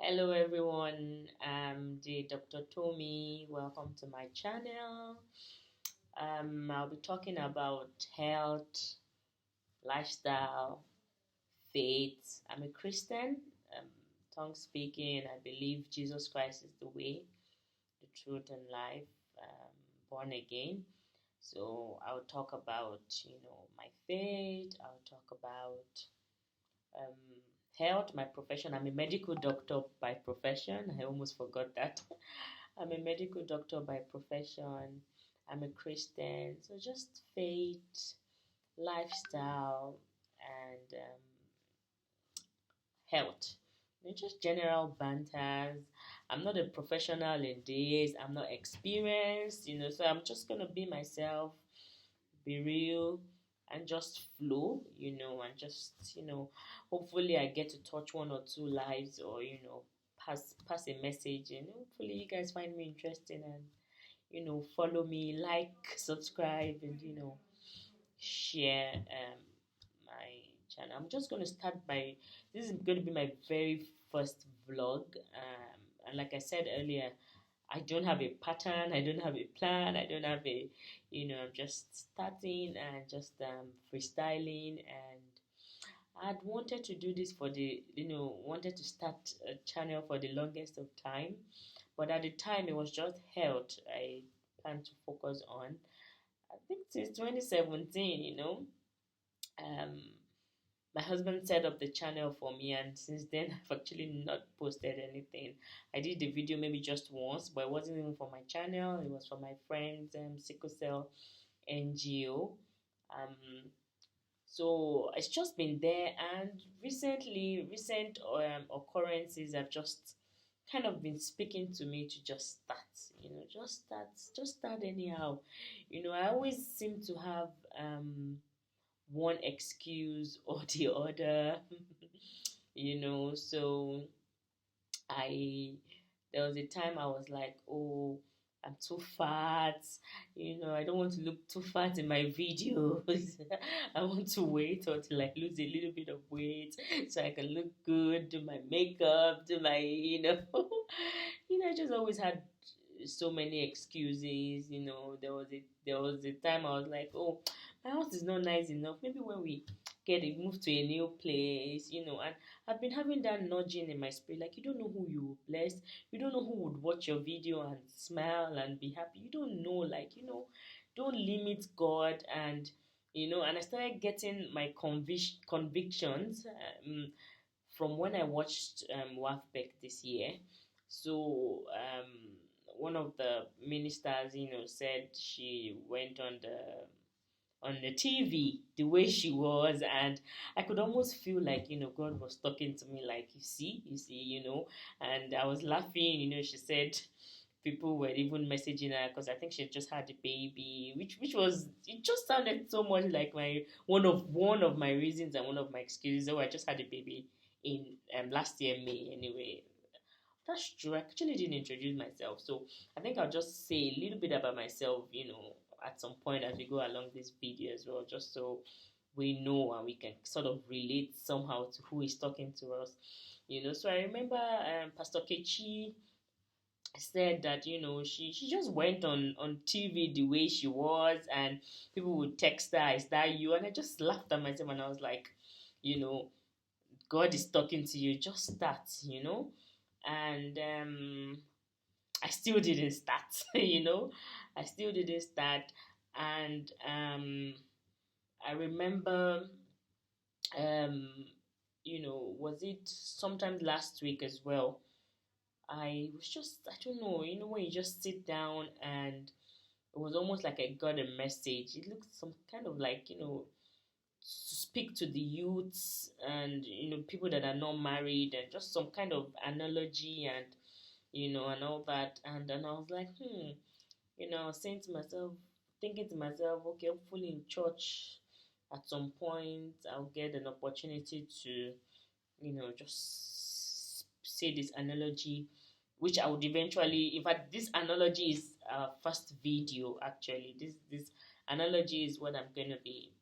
Hello everyone, I'm the Dr. Tommy. Welcome to my channel. I'll be talking about health, lifestyle, faith. I'm a Christian. Um, Tongue speaking, I believe Jesus Christ is the way, the truth, and life. Born again. So I'll talk about my faith. I'll talk about um, health, my profession. I'm a medical doctor by profession. I almost forgot that. I'm a medical doctor by profession. I'm a Christian. So just faith, lifestyle, and health. Just general banters. I'm not a professional in this. I'm not experienced, so I'm just gonna be myself, be real, and just flow, and just, hopefully I get to touch one or two lives, or pass a message, and hopefully you guys find me interesting, and follow me, like, subscribe, and share my channel. I'm just going to start by, this is going to be my very first vlog, and like I said earlier, I don't have a pattern, I don't have a plan, I don't have a, I'm just starting and just freestyling. And I'd wanted to do this for the, wanted to start a channel for the longest of time, but at the time it was just health I planned to focus on. I think since 2017, um, my husband set up the channel for me, and since then I've actually not posted anything. I did the video maybe just once, but it wasn't even for my channel, it was for my friends, sickle cell NGO. um so it's just been there, and recent occurrences have just kind of been speaking to me to just start, just start anyhow. I always seem to have one excuse or the other. So I there was a time I was like, oh, I'm too fat. I don't want to look too fat in my videos. I want to wait until I lose a little bit of weight so I can look good, do my makeup, do my, I just always had so many excuses. There was a time I was like, oh, my house is not nice enough. Maybe when we move to a new place, and I've been having that nudging in my spirit, like, you don't know who you will bless, you don't know who would watch your video and smile and be happy. You don't know, like, don't limit God. And I started getting my convictions from when I watched WAFBEC this year. So one of the ministers, said she went on the TV the way she was, and I could almost feel like, God was talking to me, like, you see, and I was laughing. She said people were even messaging her because I think she just had a baby, which was, it just sounded so much like my one of my reasons and one of my excuses. Oh, I just had a baby in last year May anyway. That's true. I actually didn't introduce myself. So I think I'll just say a little bit about myself, at some point as we go along this video as well, just so we know and we can sort of relate somehow to who is talking to us. So I remember Pastor Kechi said that, she just went on TV the way she was, and people would text her, is that you? And I just laughed at myself, and I was like, you know, God is talking to you, just start, and I still didn't start. I still didn't start. And I remember, um, was it sometimes last week as well? I was just, I don't know, when you just sit down, and it was almost like I got a message. It looked some kind of like, to speak to the youths, and, people that are not married, and just some kind of analogy, and, and all that. And I was like, I was saying to myself, thinking to myself, okay, hopefully in church at some point I'll get an opportunity to, just say this analogy, which I would eventually, in fact, this analogy is first video actually. This analogy is what I'm going to be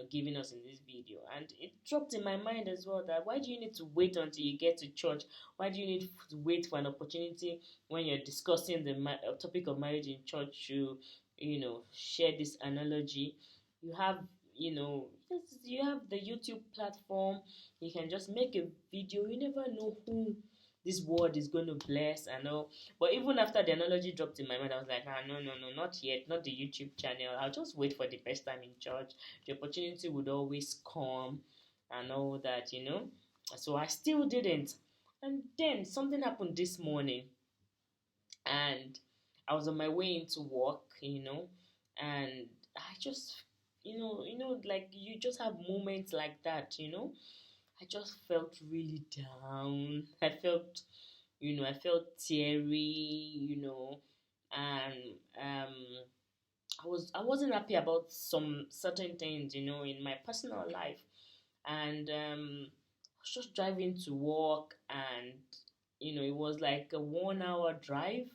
giving us in this video. And it dropped in my mind as well that why do you need to wait until you get to church? Why do you need to wait for an opportunity when you're discussing the topic of marriage in church to, share this analogy? You have, you have the YouTube platform. You can just make a video. You never know who this word is going to bless and all. But even after the analogy dropped in my mind, I was like, no, no, no, not yet, not the YouTube channel. I'll just wait for the best time in church. The opportunity would always come and all that. So I still didn't. And then something happened this morning, and I was on my way into work, and I just, like you just have moments like that. I just felt really down. I felt teary, and I wasn't happy about some certain things, in my personal life. And I was just driving to work, and it was like a 1 hour drive,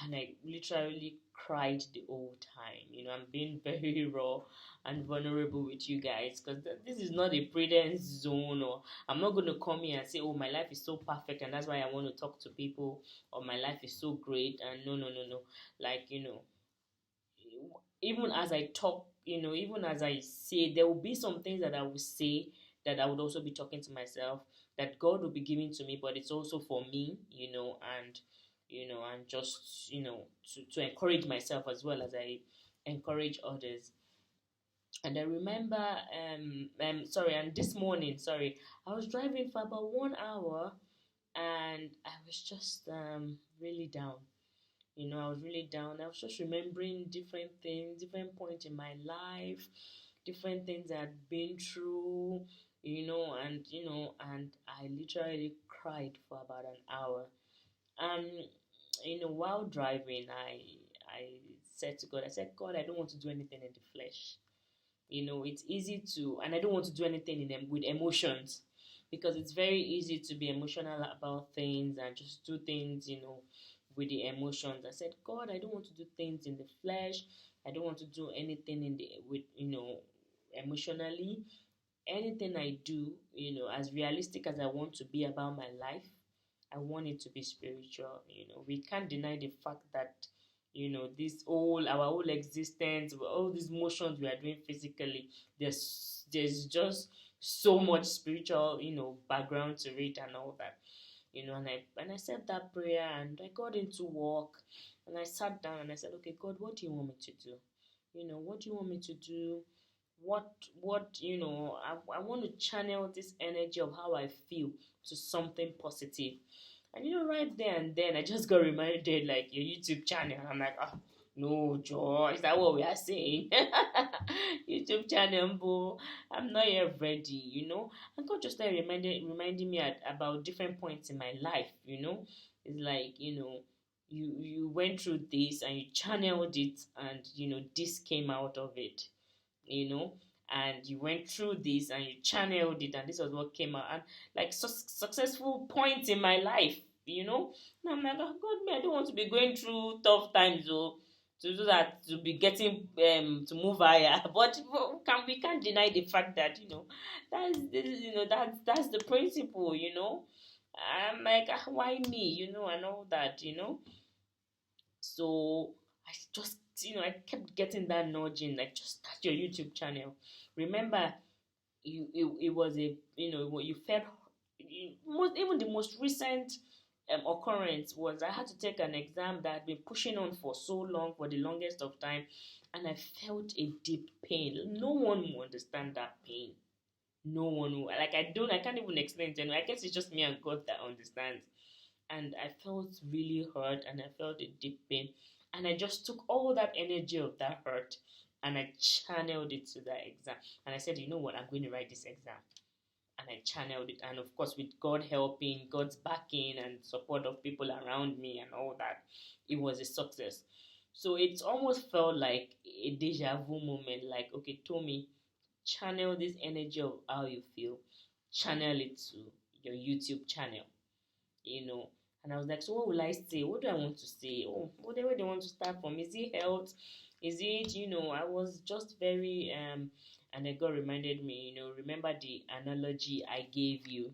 and I literally cried the whole time. I'm being very raw and vulnerable with you guys, because this is not a prudence zone, or I'm not going to come here and say, oh, my life is so perfect and that's why I want to talk to people, or my life is so great. And no, no, no, no. Like, even as I talk, even as I say, there will be some things that I will say that I would also be talking to myself, that God will be giving to me, but it's also for me, and just, to encourage myself as well as I encourage others. And I remember, sorry, and this morning, sorry, I was driving for about 1 hour, and I was just really down. I was really down. I was just remembering different things, different points in my life, different things I'd been through, and I literally cried for about an hour. And while driving, I said to God, I said, God, I don't want to do anything in the flesh. It's easy to, and I don't want to do anything in them with emotions, because it's very easy to be emotional about things and just do things, with the emotions. I said, God, I don't want to do things in the flesh. I don't want to do anything in the with emotionally. Anything I do, as realistic as I want to be about my life, I want it to be spiritual. We can't deny the fact that our whole existence, all these motions we are doing physically, there's just so much spiritual background to it and all that. And I said that prayer, and I got into work, and I sat down and I said, okay, God, what do you want me to do? What do you want me to do? I want to channel this energy of how I feel to something positive. And right there and then, I just got reminded, like, your YouTube channel. I'm like, oh, no, Joe, is that what we are saying? YouTube channel, boo. I'm not yet ready. And God just started reminding me about different points in my life. It's like, you went through this and you channeled it, and this came out of it, you know and you went through this and you channeled it, and this was what came out. And like successful points in my life. And I'm like, oh God, me, I don't want to be going through tough times, to do that, to be getting to move higher. But we can't deny the fact that that's the principle. I'm like, why me, and all that. So I just, I kept getting that nudging, like, just start your YouTube channel. Remember, it was you felt, even the most recent occurrence was I had to take an exam that I'd been pushing on for so long, for the longest of time, and I felt a deep pain. No one will understand that pain. No one will. Like, I can't even explain it. I guess it's just me and God that understands. And I felt really hurt, and I felt a deep pain. And I just took all that energy of that hurt, and I channeled it to that exam. And I said, you know what, I'm going to write this exam. And I channeled it. And of course, with God helping, God's backing, and support of people around me and all that, it was a success. So it almost felt like a deja vu moment, like, okay, Tommy, channel this energy of how you feel, channel it to your YouTube channel you know. And I was like, so what will I say? What do I want to say? Oh, whatever they want to start from. Is it health? Is it, I was just very And then God reminded me, remember the analogy I gave you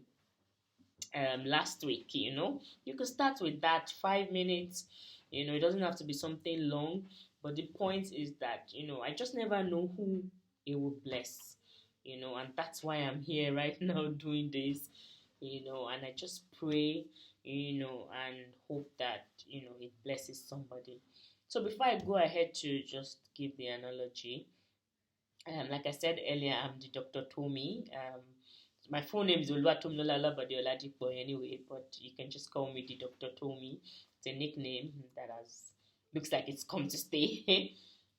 last week. You could start with that 5 minutes. It doesn't have to be something long, but the point is that I just never know who it will bless. And that's why I'm here right now doing this. And I just pray, and hope that it blesses somebody. So before I go ahead to just give the analogy, like I said earlier, I'm the Dr. Tomi. My full name is Oluwatomilolala Badeoladipo anyway, but you can just call me the Dr. Tomi. It's a nickname that has looks like it's come to stay.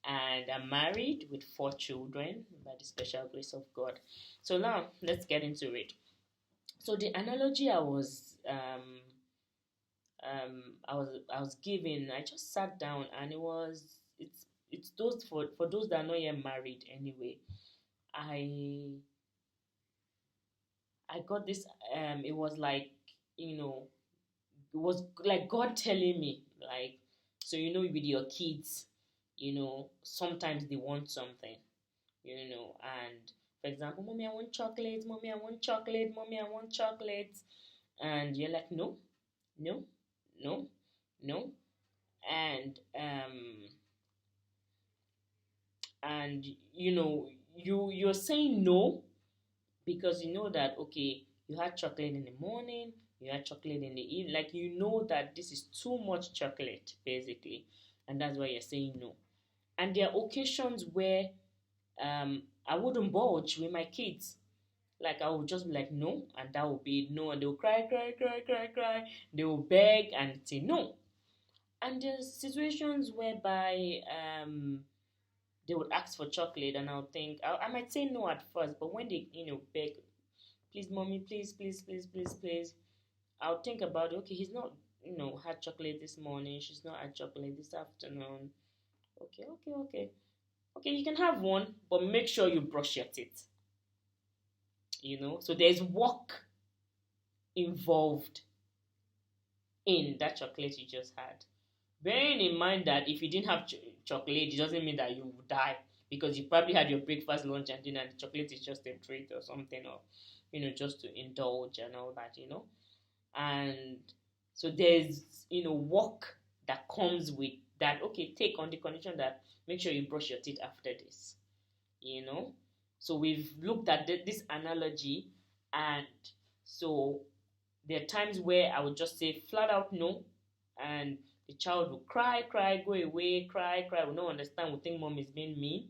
And I'm married with 4 children by the special grace of God. So now let's get into it. So the analogy I was given, I just sat down, and it's those for those that are not yet married anyway. I I got this. It was like, it was like God telling me, like, so with your kids, sometimes they want something, and for example, mommy, I want chocolate, mommy, I want chocolate, mommy, I want chocolate, and you're like, no, no, no, no, and and you're saying no because you know that, okay, you had chocolate in the morning, you had chocolate in the evening, like that this is too much chocolate basically, and that's why you're saying no. And there are occasions where I wouldn't budge with my kids. Like, I would just be like no, and that would be no, and they'll cry, cry, cry, cry, cry. They will beg and say no. And there's situations whereby they would ask for chocolate, and I'll think I might say no at first, but when they beg, please, mommy, please, please, please, please, please, I'll think about it. Okay, he's not had chocolate this morning, she's not had chocolate this afternoon. Okay, okay, okay, okay, you can have one, but make sure you brush your teeth. So there's work involved in that chocolate you just had. Bearing in mind that if you didn't have chocolate, it doesn't mean that you will die, because you probably had your breakfast, lunch, and dinner, and the chocolate is just a treat or something, or just to indulge and all that. And so there's work that comes with that. Okay, take on the condition that make sure you brush your teeth after this. So we've looked at this analogy, and so there are times where I would just say flat out no, and the child will cry, cry, go away, cry, cry, will not understand, will think mom is being mean.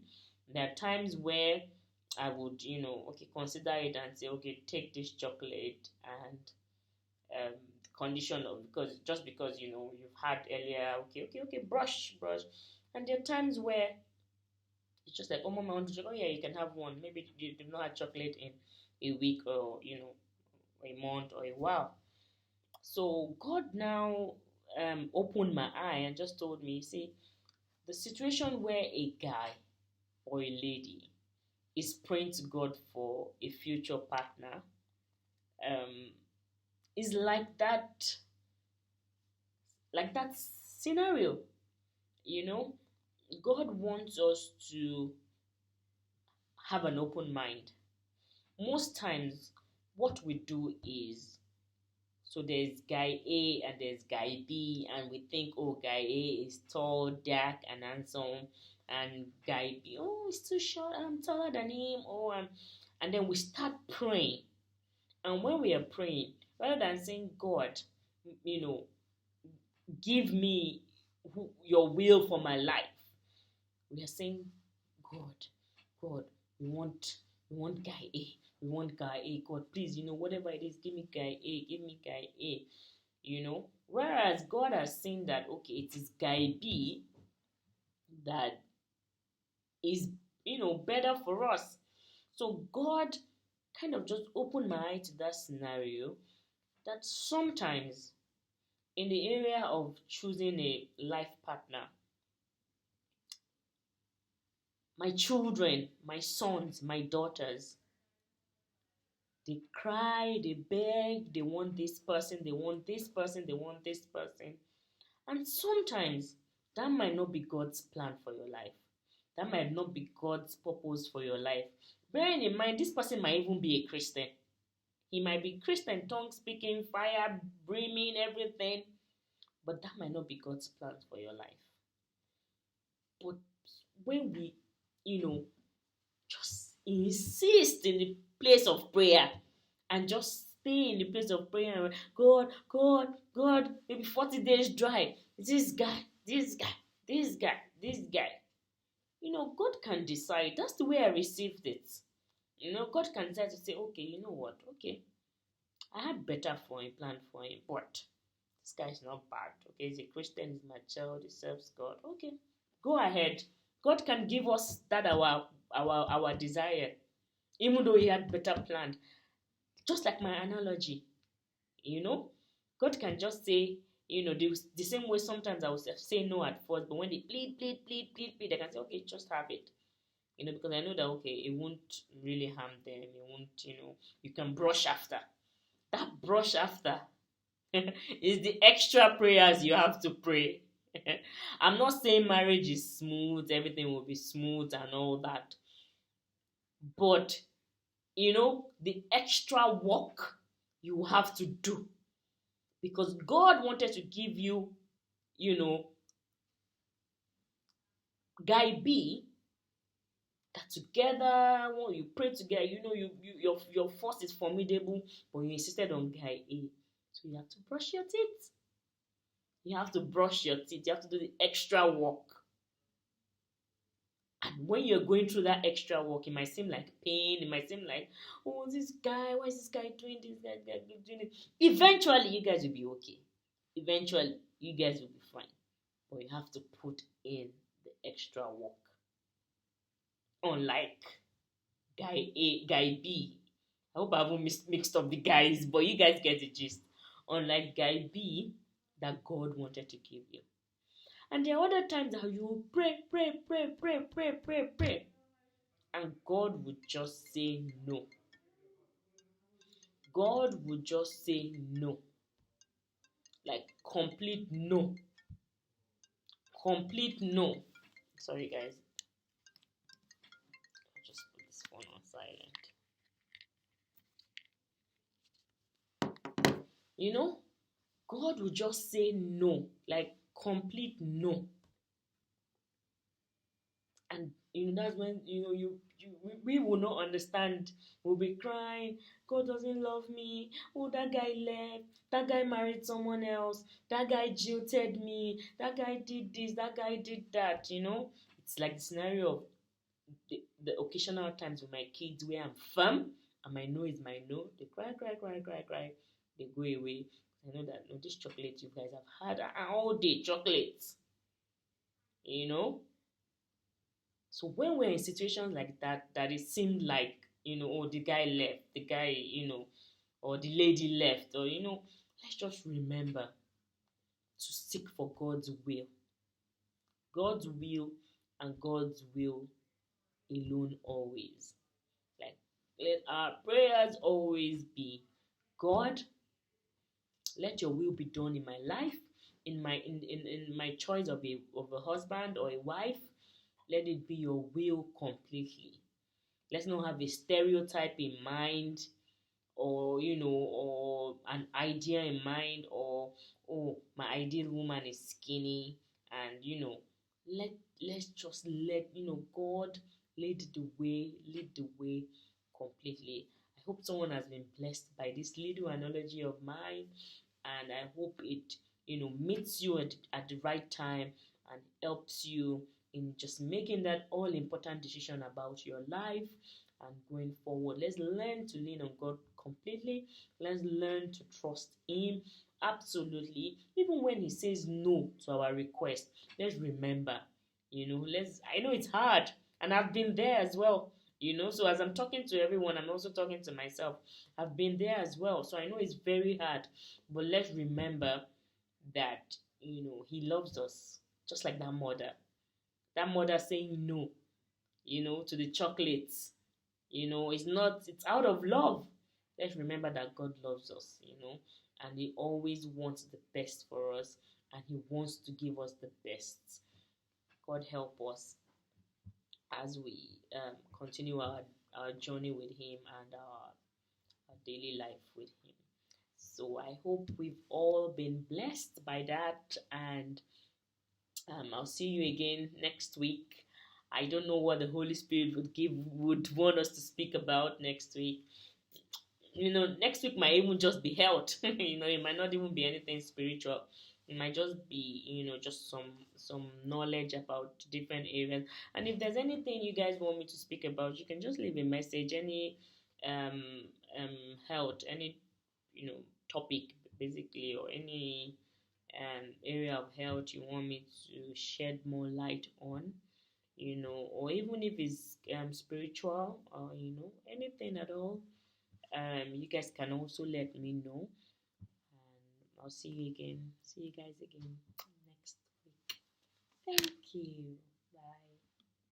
There are times where I would, okay, consider it and say, okay, take this chocolate, and condition of, because you've had earlier, okay, okay, okay, brush, brush. And there are times where it's just like, oh, mom, I want to chocolate. Oh, yeah, you can have one. Maybe you've not had chocolate in a week, or a month, or a while. So God now opened my eye and just told me, see, the situation where a guy or a lady is praying to God for a future partner um, is like that scenario. You know, God wants us to have an open mind. Most times, what we do is, so there's guy A and there's guy B, and we think, oh, guy A is tall, dark, and handsome, and guy B, oh, he's too short, I'm taller than him, oh, and then we start praying. And when we are praying, rather than saying, God, you know, give me your will for my life, we are saying, God, God, we want guy A. We want guy A. God, please, whatever it is, give me guy A, give me guy A. Whereas God has seen that, okay, it is guy B that is, better for us. So God kind of just opened my eye to that scenario, that sometimes in the area of choosing a life partner, my children, my sons, my daughters, they cry, they beg, they want this person, they want this person, they want this person. And sometimes that might not be God's plan for your life. That might not be God's purpose for your life. Bearing in mind, this person might even be a Christian. He might be Christian, tongue speaking, fire, briming, everything. But that might not be God's plan for your life. But when we, you know, just insist in the place of prayer and just stay in the place of prayer and God, God, God, maybe 40 days dry. This guy, this guy, this guy, this guy. God can decide. That's the way I received it. God can decide to say, okay, you know what? Okay, I had better for him, plan for him, but this guy is not bad. Okay, he's a Christian, he's my child, he serves God. Okay, go ahead. God can give us that our desire, even though he had better planned. Just like my analogy, you know, God can just say, the same way sometimes I will say no at first, but when they plead, plead, plead, plead, plead, I can say, okay, just have it. Because I know that, okay, it won't really harm them. It won't, you can brush after. That brush after is the extra prayers you have to pray. I'm not saying marriage is smooth, everything will be smooth and all that. But, the extra work you have to do. Because God wanted to give you, you know, guy B, that together, when you pray together, your force is formidable, but you insisted on guy A. So you have to brush your teeth. You have to brush your teeth. You have to do the extra work. And when you're going through that extra work, it might seem like pain. It might seem like, oh, this guy, why is this guy doing this? Guy doing it? Eventually, you guys will be okay. Eventually, you guys will be fine. But you have to put in the extra work. Unlike guy A, guy B. I hope I haven't mixed up the guys, but you guys get the gist. Unlike guy B, that God wanted to give you. And there are other times that you pray, pray, pray, pray, pray, pray, pray. And God would just say no. God would just say no. Like complete no. Complete no. Sorry, guys. I'll just put this phone on silent. God would just say no. Like complete no. And that's when we will not understand. We'll be crying, God doesn't love me. Oh, that guy left, that guy married someone else, that guy jilted me, that guy did this, that guy did that. It's like the scenario of the occasional times with my kids where I'm firm and my no is my no. They cry, cry, cry, cry, cry, they go away. I know that, no, this chocolate you guys have had all day, chocolates. So when we're in situations like that, that it seemed like, oh, the guy left, the guy, or the lady left, or, let's just remember to seek for God's will. God's will and God's will alone always. Like, let our prayers always be, God, let your will be done in my life, in my choice of a husband or a wife. Let it be your will completely. Let's not have a stereotype in mind, or or an idea in mind, or, oh, my ideal woman is skinny, and let's just let God lead the way completely. I hope someone has been blessed by this little analogy of mine, and I hope it meets you at the right time and helps you in just making that all important decision about your life and going forward. Let's learn to lean on God completely. Let's learn to trust Him absolutely. Even when He says no to our request, let's remember, I know it's hard, and I've been there as well. So as I'm talking to everyone, I'm also talking to myself. I've been there as well. So I know it's very hard. But let's remember that, He loves us just like that mother. That mother saying no, to the chocolates. It's out of love. Let's remember that God loves us, and He always wants the best for us, and He wants to give us the best. God help us as we continue our our journey with Him and our daily life with Him. So I hope we've all been blessed by that, and I'll see you again next week. I don't know what the Holy Spirit would want us to speak about next week. Next week might even just be health. It might not even be anything spiritual. It might just be, just some knowledge about different areas. And if there's anything you guys want me to speak about, you can just leave a message. Any um health, any topic basically, or any area of health you want me to shed more light on, or even if it's spiritual, or anything at all, you guys can also let me know, and I'll see you guys again next week. Thank you.